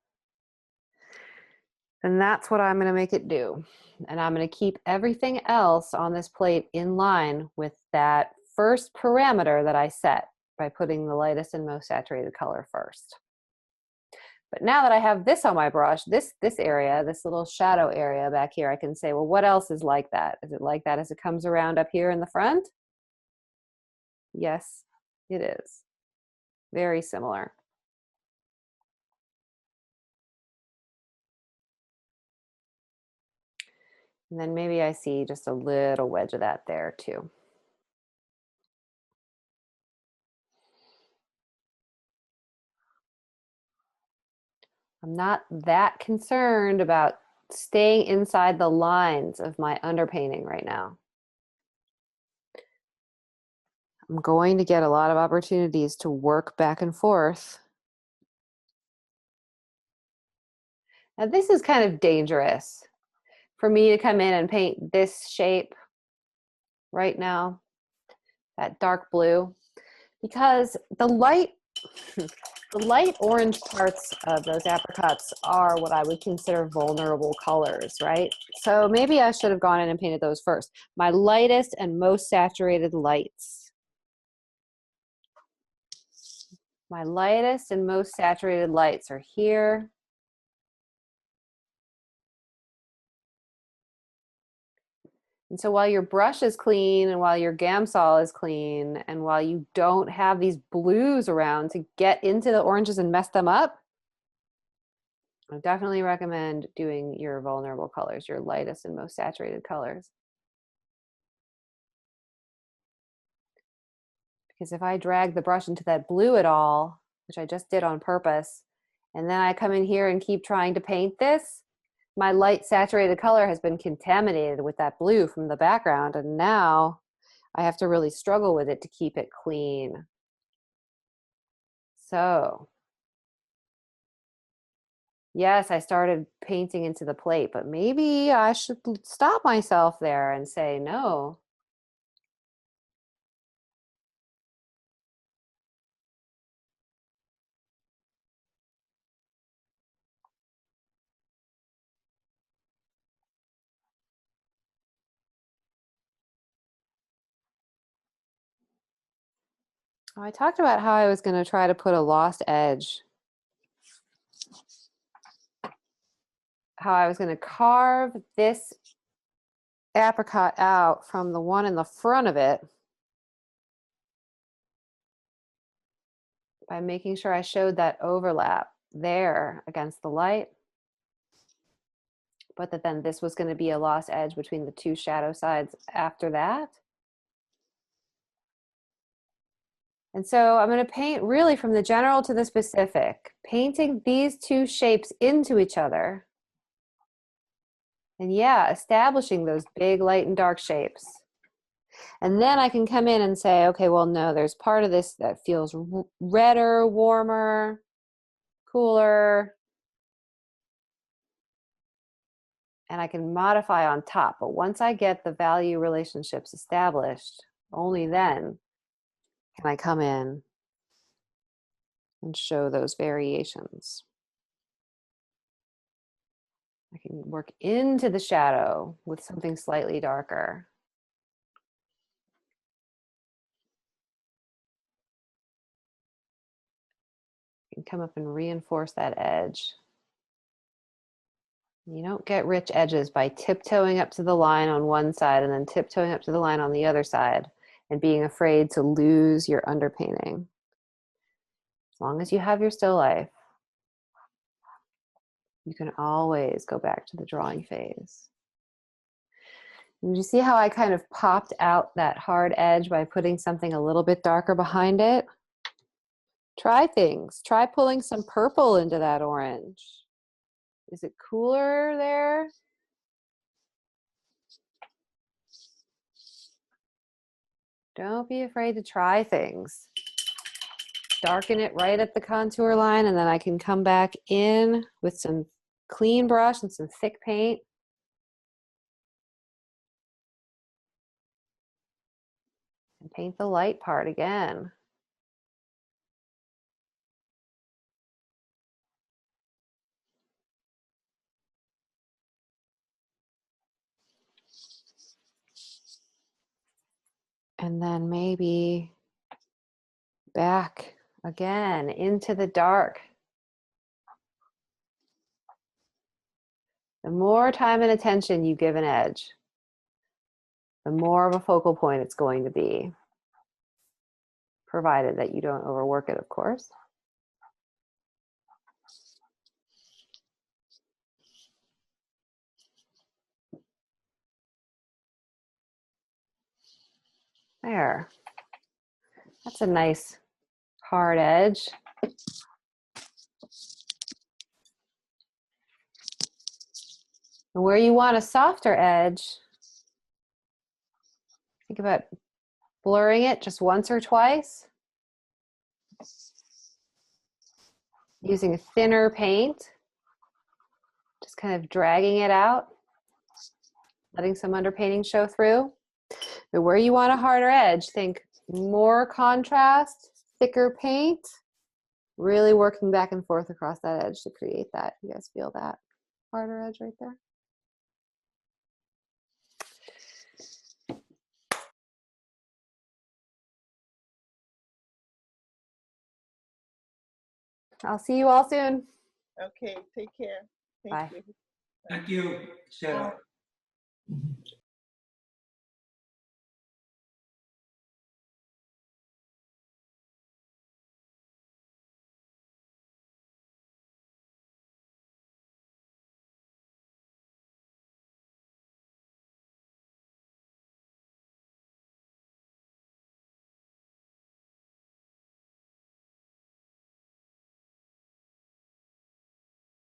And that's what I'm going to make it do. And I'm going to keep everything else on this plate in line with that first parameter that I set by putting the lightest and most saturated color first. But now that I have this on my brush, this area, this little shadow area back here, I can say, well, what else is like that? Is it like that as it comes around up here in the front? Yes, it is. Very similar. And then maybe I see just a little wedge of that there too. I'm not that concerned about staying inside the lines of my underpainting right now. I'm going to get a lot of opportunities to work back and forth. Now this is kind of dangerous for me to come in and paint this shape right now, that dark blue, because the light orange parts of those apricots are what I would consider vulnerable colors, right? So maybe I should have gone in and painted those first. My lightest and most saturated lights. My lightest and most saturated lights are here. And so while your brush is clean and while your Gamsol is clean and while you don't have these blues around to get into the oranges and mess them up, I definitely recommend doing your vulnerable colors, your lightest and most saturated colors. Because if I drag the brush into that blue at all, which I just did on purpose, and then I come in here and keep trying to paint this, my light saturated color has been contaminated with that blue from the background, and now I have to really struggle with it to keep it clean. So, yes, I started painting into the plate, but maybe I should stop myself there and say no. I talked about how I was going to try to put a lost edge, how I was going to carve this apricot out from the one in the front of it by making sure I showed that overlap there against the light, but that then this was going to be a lost edge between the two shadow sides after that. And so I'm going to paint really from the general to the specific, painting these two shapes into each other. And yeah, establishing those big light and dark shapes. And then I can come in and say, okay, well, no, there's part of this that feels redder, warmer, cooler. And I can modify on top. But once I get the value relationships established, only then can I come in and show those variations. I can work into the shadow with something slightly darker. I can come up and reinforce that edge. You don't get rich edges by tiptoeing up to the line on one side and then tiptoeing up to the line on the other side and being afraid to lose your underpainting. As long as you have your still life, you can always go back to the drawing phase. And you see how I kind of popped out that hard edge by putting something a little bit darker behind it? Try things. Try pulling some purple into that orange. Is it cooler there? Don't be afraid to try things. Darken it right at the contour line, and then I can come back in with some clean brush and some thick paint. And paint the light part again. And then maybe back again into the dark. The more time and attention you give an edge, the more of a focal point it's going to be, provided that you don't overwork it, of course. There. That's a nice hard edge. And where you want a softer edge, think about blurring it just once or twice. Using a thinner paint, just kind of dragging it out, letting some underpainting show through. But where you want a harder edge, think more contrast, thicker paint, really working back and forth across that edge to create that. You guys feel that harder edge right there? I'll see you all soon. Okay, take care. Bye. Thank you. Thank you, Sarah.